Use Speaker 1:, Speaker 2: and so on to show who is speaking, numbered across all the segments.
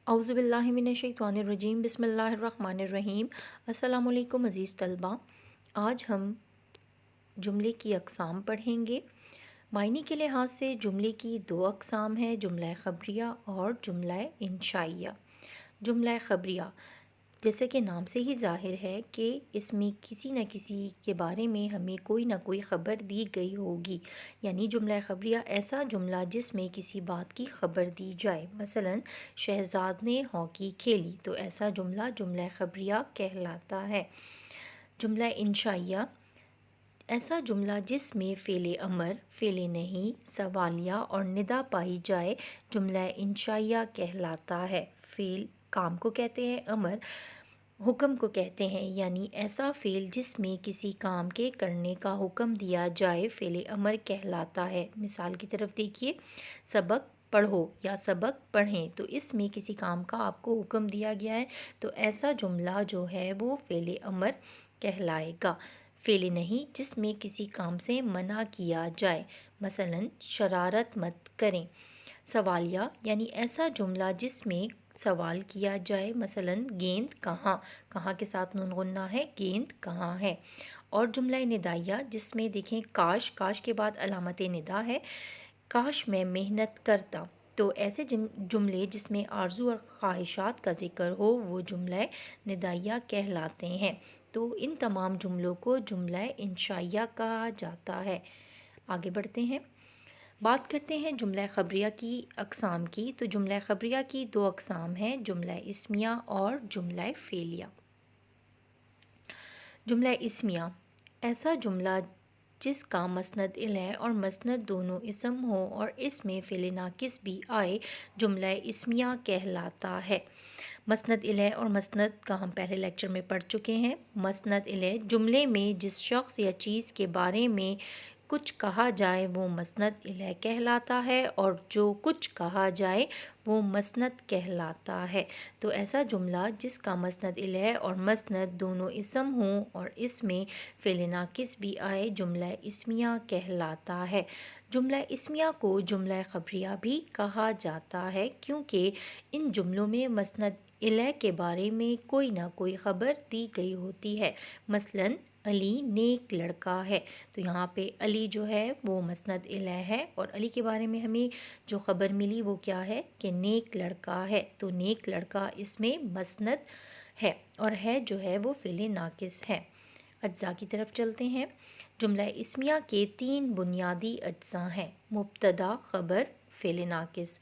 Speaker 1: اعوذ باللہ من الشیطان الرجیم، بسم اللہ الرحمن الرحیم۔ السلام علیکم عزیز طلبہ، آج ہم جملے کی اقسام پڑھیں گے۔ معنی کے لحاظ سے جملے کی دو اقسام ہیں، جملہ خبریہ اور جملہ انشائیہ۔ جملہ خبریہ جیسے کہ نام سے ہی ظاہر ہے کہ اس میں کسی نہ کسی کے بارے میں ہمیں کوئی نہ کوئی خبر دی گئی ہوگی، یعنی جملہ خبریہ ایسا جملہ جس میں کسی بات کی خبر دی جائے۔ مثلا شہزاد نے ہاکی کھیلی، تو ایسا جملہ جملہ خبریہ کہلاتا ہے۔ جملہ انشائیہ ایسا جملہ جس میں فعل امر، فعل نہیں، سوالیہ اور ندا پائی جائے، جملہ انشائیہ کہلاتا ہے۔ فعل کام کو کہتے ہیں، امر حکم کو کہتے ہیں، یعنی ایسا فعل جس میں کسی کام کے کرنے کا حکم دیا جائے فعل امر کہلاتا ہے۔ مثال کی طرف دیکھیے، سبق پڑھو یا سبق پڑھیں، تو اس میں کسی کام کا آپ کو حکم دیا گیا ہے، تو ایسا جملہ جو ہے وہ فعل امر کہلائے گا۔ فعل نہیں جس میں کسی کام سے منع کیا جائے، مثلا شرارت مت کریں۔ سوالیہ یعنی ایسا جملہ جس میں سوال کیا جائے، مثلا گیند کہاں، کہاں کے ساتھ نون غنہ ہے، گیند کہاں ہے۔ اور جملہ ندائیہ جس میں دیکھیں کاش، کاش کے بعد علامت ندا ہے، کاش میں محنت کرتا، تو ایسے جملے جس میں آرزو اور خواہشات کا ذکر ہو وہ جملہ ندائیہ کہلاتے ہیں۔ تو ان تمام جملوں کو جملہ انشائیہ کہا جاتا ہے۔ آگے بڑھتے ہیں، بات کرتے ہیں جملہ خبریہ کی اقسام کی۔ تو جملہ خبریہ کی دو اقسام ہیں، جملہ اسمیہ اور جملہ فعلیہ۔ جملہ اسمیہ ایسا جملہ جس کا مسند الیہ اور مسند دونوں اسم ہو اور اس میں فعل ناقص بھی آئے، جملہ اسمیہ کہلاتا ہے۔ مسند الیہ اور مسند کا ہم پہلے لیکچر میں پڑھ چکے ہیں۔ مسند الیہ جملے میں جس شخص یا چیز کے بارے میں کچھ کہا جائے وہ مسند الیہ کہلاتا ہے، اور جو کچھ کہا جائے وہ مسند کہلاتا ہے۔ تو ایسا جملہ جس کا مسند الیہ اور مسند دونوں اسم ہوں اور اس میں فعل ناقص بھی آئے، جملہ اسمیہ کہلاتا ہے۔ جملہ اسمیہ کو جملہ خبریہ بھی کہا جاتا ہے، کیونکہ ان جملوں میں مسند الیہ کے بارے میں کوئی نہ کوئی خبر دی گئی ہوتی ہے۔ مثلا علی نیک لڑکا ہے، تو یہاں پہ علی جو ہے وہ مسند الیہ ہے، اور علی کے بارے میں ہمیں جو خبر ملی وہ کیا ہے کہ نیک لڑکا ہے، تو نیک لڑکا اس میں مسند ہے، اور ہے جو ہے وہ فعل ناقص ہے۔ اجزاء کی طرف چلتے ہیں۔ جملہ اسمیہ کے تین بنیادی اجزاء ہیں، مبتدا، خبر، فعل ناقص۔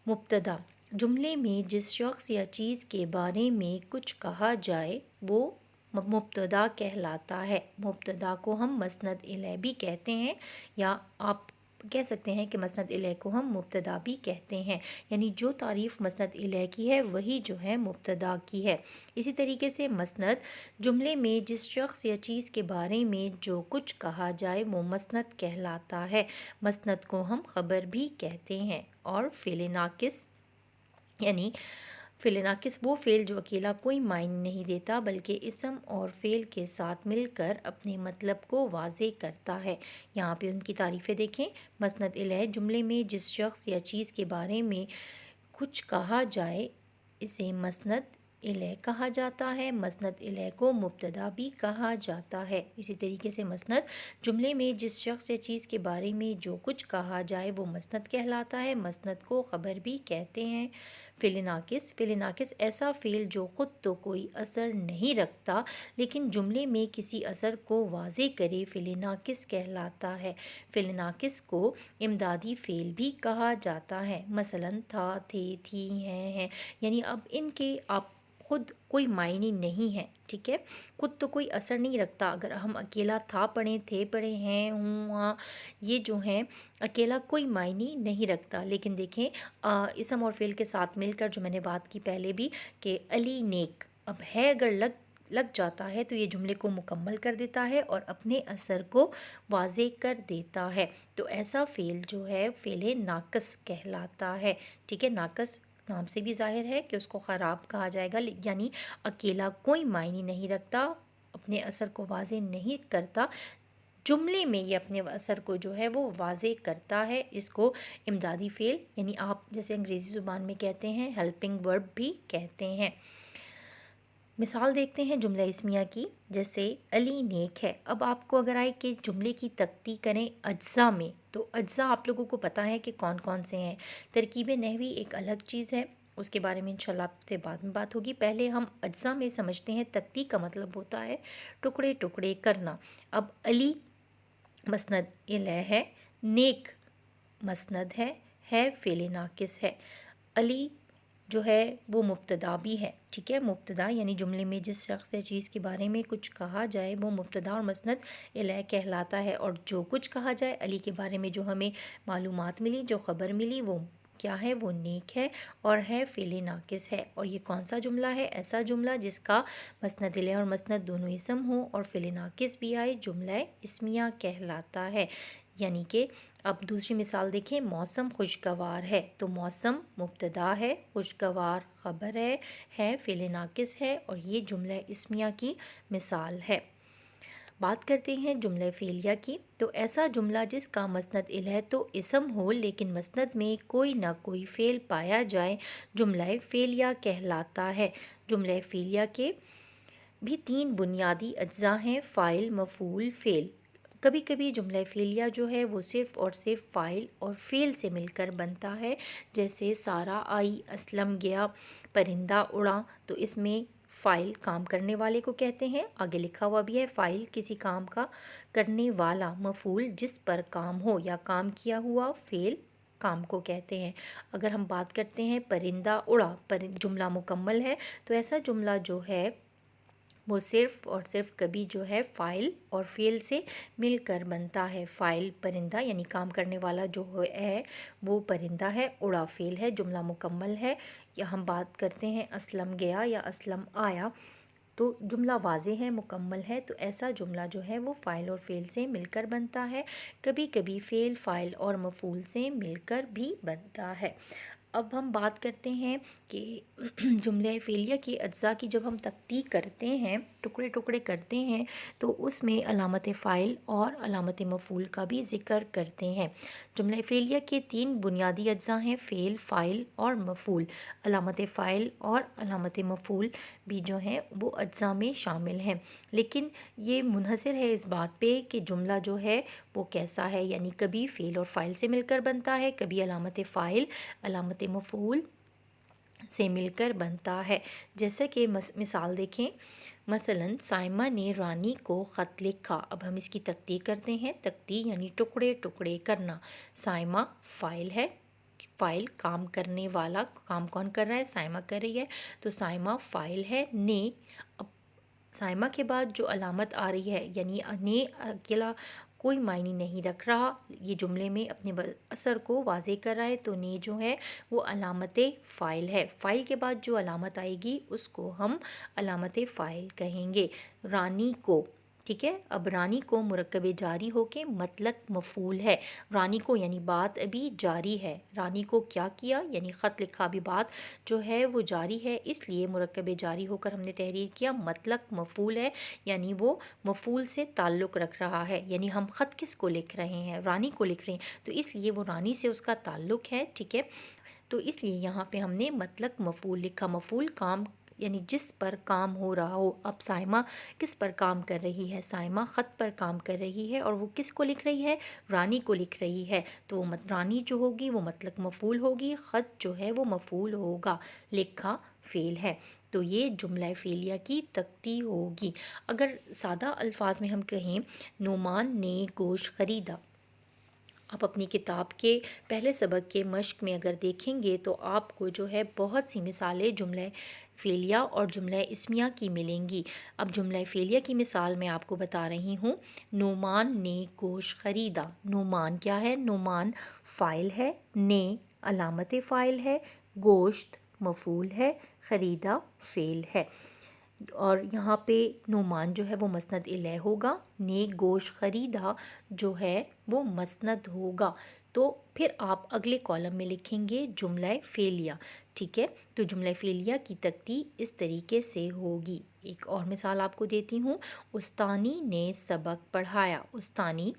Speaker 1: مبتدا جملے میں جس شخص یا چیز کے بارے میں کچھ کہا جائے وہ مبتدا کہلاتا ہے۔ مبتدا کو ہم مسند الیہ بھی کہتے ہیں، یا آپ کہہ سکتے ہیں کہ مسند الیہ کو ہم مبتدا بھی کہتے ہیں، یعنی جو تعریف مسند الیہ کی ہے وہی جو ہے مبتدا کی ہے۔ اسی طریقے سے مسند جملے میں جس شخص یا چیز کے بارے میں جو کچھ کہا جائے وہ مسند کہلاتا ہے۔ مسند کو ہم خبر بھی کہتے ہیں۔ اور فعل ناقص یعنی فعل ناقص وہ فعل جو اکیلا کوئی معنی نہیں دیتا بلکہ اسم اور فعل کے ساتھ مل کر اپنے مطلب کو واضح کرتا ہے۔ یہاں پہ ان کی تعریفیں دیکھیں۔ مسند الیہ جملے میں جس شخص یا چیز کے بارے میں کچھ کہا جائے اسے مسند الیہ کہا جاتا ہے۔ مسند الیہ کو مبتدا بھی کہا جاتا ہے۔ اسی طریقے سے مسند جملے میں جس شخص یا چیز کے بارے میں جو کچھ کہا جائے وہ مسند کہلاتا ہے۔ مسند کو خبر بھی کہتے ہیں۔ فعل ناقص فعل ناقص ایسا فعل جو خود تو کوئی اثر نہیں رکھتا لیکن جملے میں کسی اثر کو واضح کرے، فعل ناقص کہلاتا ہے۔ فعل ناقص کو امدادی فعل بھی کہا جاتا ہے۔ مثلا تھا، تھے، تھی، ہیں، یعنی اب ان کے آپ خود کوئی معنی نہیں ہے، ٹھیک ہے، خود تو کوئی اثر نہیں رکھتا۔ اگر ہم اکیلا تھا پڑھیں، تھے پڑھیں، ہیں، ہوں، ہاں، یہ جو ہیں اکیلا کوئی معنی نہیں رکھتا، لیکن دیکھیں اسم اور فعل کے ساتھ مل کر جو میں نے بات کی پہلے بھی کہ علی نیک، اب ہے اگر لگ جاتا ہے تو یہ جملے کو مکمل کر دیتا ہے اور اپنے اثر کو واضح کر دیتا ہے۔ تو ایسا فعل جو ہے فعل ناقص کہلاتا ہے، ٹھیک ہے۔ ناقص نام سے بھی ظاہر ہے کہ اس کو خراب کہا جائے گا، یعنی اکیلا کوئی معنی نہیں رکھتا، اپنے اثر کو واضح نہیں کرتا، جملے میں یہ اپنے اثر کو جو ہے وہ واضح کرتا ہے. اس کو امدادی فعل یعنی آپ جیسے انگریزی زبان میں کہتے ہیں ہیلپنگ ورب بھی کہتے ہیں. مثال دیکھتے ہیں جملہ اسمیہ کی. جیسے علی نیک ہے. اب آپ کو اگر آئے کہ جملے کی تختی کریں اجزاء میں، تو اجزاء آپ لوگوں کو پتہ ہے کہ کون کون سے ہیں. ترکیب نحوی ایک الگ چیز ہے، اس کے بارے میں انشاءاللہ آپ سے بعد میں بات ہوگی. پہلے ہم اجزاء میں سمجھتے ہیں. تختی کا مطلب ہوتا ہے ٹکڑے ٹکڑے کرنا. اب علی مسند الیہ ہے، نیک مسند ہے فعل ناقص ہے. علی جو ہے وہ مبتدا بھی ہے. ٹھیک ہے، مبتدا یعنی جملے میں جس شخص یا چیز کے بارے میں کچھ کہا جائے وہ مبتدا اور مسند الیہ کہلاتا ہے. اور جو کچھ کہا جائے علی کے بارے میں، جو ہمیں معلومات ملی، جو خبر ملی، وہ کیا ہے؟ وہ نیک ہے اور ہے فعل ناقص ہے. اور یہ کون سا جملہ ہے؟ ایسا جملہ جس کا مسند الیہ اور مسند دونوں اسم ہوں اور فعل ناقص بھی آئے، جملہ اسمیہ کہلاتا ہے. یعنی کہ اب دوسری مثال دیکھیں. موسم خوشگوار ہے. تو موسم مبتدا ہے، خوشگوار خبر ہے فعل ناقص ہے اور یہ جملہ اسمیہ کی مثال ہے. بات کرتے ہیں جملہ فعلیہ کی. تو ایسا جملہ جس کا مسند الیہ تو اسم ہو لیکن مسند میں کوئی نہ کوئی فعل پایا جائے، جملہ فعلیہ کہلاتا ہے. جملہ فعلیہ کے بھی 3 بنیادی اجزاء ہیں: فاعل، مفعول، فعل. کبھی کبھی جملہ فعلیہ جو ہے وہ صرف اور صرف فاعل اور فعل سے مل کر بنتا ہے. جیسے سارہ آئی، اسلم گیا، پرندہ اڑا. تو اس میں فاعل کام کرنے والے کو کہتے ہیں. آگے لکھا ہوا بھی ہے فاعل کسی کام کا کرنے والا، مفعول جس پر کام ہو یا کام کیا ہوا، فعل کام کو کہتے ہیں. اگر ہم بات کرتے ہیں پرندہ اڑا، جملہ مکمل ہے. تو ایسا جملہ جو ہے وہ صرف اور صرف کبھی جو ہے فاعل اور فعل سے مل کر بنتا ہے. فاعل پرندہ یعنی کام کرنے والا جو ہے وہ پرندہ ہے، اڑا فعل ہے، جملہ مکمل ہے. یا ہم بات کرتے ہیں اسلم گیا یا اسلم آیا، تو جملہ واضح ہے، مکمل ہے. تو ایسا جملہ جو ہے وہ فاعل اور فعل سے مل کر بنتا ہے. کبھی کبھی فعل، فاعل اور مفعول سے مل کر بھی بنتا ہے. اب ہم بات کرتے ہیں کہ جملہ فعلیہ کی اجزاء کی جب ہم تختی کرتے ہیں، ٹکڑے ٹکڑے کرتے ہیں، تو اس میں علامت فاعل اور علامت مفعول کا بھی ذکر کرتے ہیں. جملہ فعلیہ کے 3 بنیادی اجزاء ہیں: فعل، فاعل اور مفعول. علامت فاعل اور علامت مفعول بھی جو ہیں وہ اجزاء میں شامل ہیں، لیکن یہ منحصر ہے اس بات پہ کہ جملہ جو ہے وہ کیسا ہے. یعنی کبھی فعل اور فاعل سے مل کر بنتا ہے، کبھی علامت فاعل علامت مفعول سے مل کر بنتا ہے. جیسا کہ مثال دیکھیں. مثلاً سائمہ نے رانی کو خط لکھا. اب ہم اس کی تختی کرتے ہیں. تختی یعنی ٹکڑے ٹکڑے کرنا. سائمہ فاعل ہے، فاعل کام کرنے والا. کام کون کر رہا ہے؟ سائمہ کر رہی ہے. تو سائمہ فاعل ہے. نے، اب سائمہ کے بعد جو علامت آ رہی ہے یعنی نے اکیلا کوئی معنی نہیں رکھ رہا، یہ جملے میں اپنے اثر کو واضح کر رہا ہے. تو نے جو ہے وہ علامت فاعل ہے. فاعل کے بعد جو علامت آئے گی اس کو ہم علامت فاعل کہیں گے. رانی کو، ٹھیک ہے. اب رانی کو مرکب جاری ہو کے مطلق مفعول ہے. رانی کو یعنی بات ابھی جاری ہے. رانی کو کیا کیا؟ یعنی خط لکھا. ابھی بات جو ہے وہ جاری ہے، اس لیے مرکب جاری ہو کر ہم نے تحریر کیا. مطلق مفعول ہے یعنی وہ مفعول سے تعلق رکھ رہا ہے. یعنی ہم خط کس کو لکھ رہے ہیں؟ رانی کو لکھ رہے ہیں، تو اس لیے وہ رانی سے اس کا تعلق ہے. ٹھیک ہے، تو اس لیے یہاں پہ ہم نے مطلق مفعول لکھا. مفعول کام یعنی جس پر کام ہو رہا ہو. اب سائمہ کس پر کام کر رہی ہے؟ سائمہ خط پر کام کر رہی ہے اور وہ کس کو لکھ رہی ہے؟ رانی کو لکھ رہی ہے. تو رانی جو ہوگی وہ مطلق مفعول ہوگی، خط جو ہے وہ مفعول ہوگا، لکھا فعل ہے. تو یہ جملہ فعلیہ کی تختی ہوگی. اگر سادہ الفاظ میں ہم کہیں نعمان نے گوشت خریدا. آپ اپنی کتاب کے پہلے سبق کے مشق میں اگر دیکھیں گے تو آپ کو جو ہے بہت سی مثالیں جملہ فعلیہ اور جملہ اسمیہ کی ملیں گی. اب جملہ فعلیہ کی مثال میں آپ کو بتا رہی ہوں. نعمان نے گوشت خریدا. نعمان کیا ہے؟ نعمان فاعل ہے، نے علامت فاعل ہے، گوشت مفعول ہے، خریدا فعل ہے. اور یہاں پہ نعمان جو ہے وہ مسند الیہ ہوگا. نے گوشت خریدا جو ہے وہ مسند ہوگا. تو پھر آپ اگلے کالم میں لکھیں گے جملہ فعلیہ، ٹھیک ہے؟ تو جملہ فعلیہ کی تکتی اس طریقے سے ہوگی۔ ایک اور مثال آپ کو دیتی ہوں، استانی نے سبق پڑھایا۔ استانی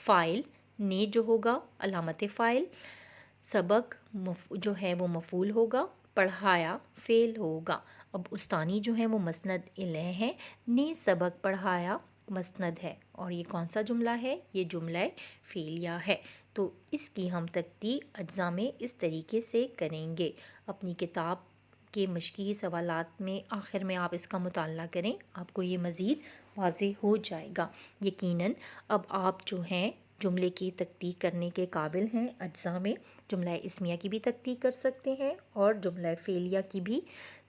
Speaker 1: فاعل، نے جو ہوگا علامت فاعل، سبق جو ہے وہ مفعول ہوگا، پڑھایا فعل ہوگا۔ اب استانی جو ہے وہ مسند الیہ ہے، نے سبق پڑھایا مسند ہے، اور یہ کون سا جملہ ہے؟ یہ جملہ فعلیہ ہے۔ تو اس کی ہم تکتی اجزاء میں اس طریقے سے کریں گے۔ اپنی کتاب کے مشقی سوالات میں آخر میں آپ اس کا مطالعہ کریں، آپ کو یہ مزید واضح ہو جائے گا۔ یقیناً اب آپ جو ہیں جملے کی تکتی کرنے کے قابل ہیں۔ اجزاء میں جملہ اسمیہ کی بھی تکتی کر سکتے ہیں اور جملہ فعلیہ کی بھی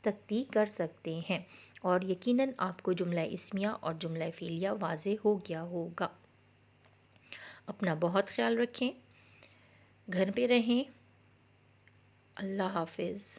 Speaker 1: تکتی کر سکتے ہیں، اور یقیناً آپ کو جملہ اسمیہ اور جملہ فعلیہ واضح ہو گیا ہوگا۔ اپنا بہت خیال رکھیں، گھر پہ رہیں۔ اللہ حافظ۔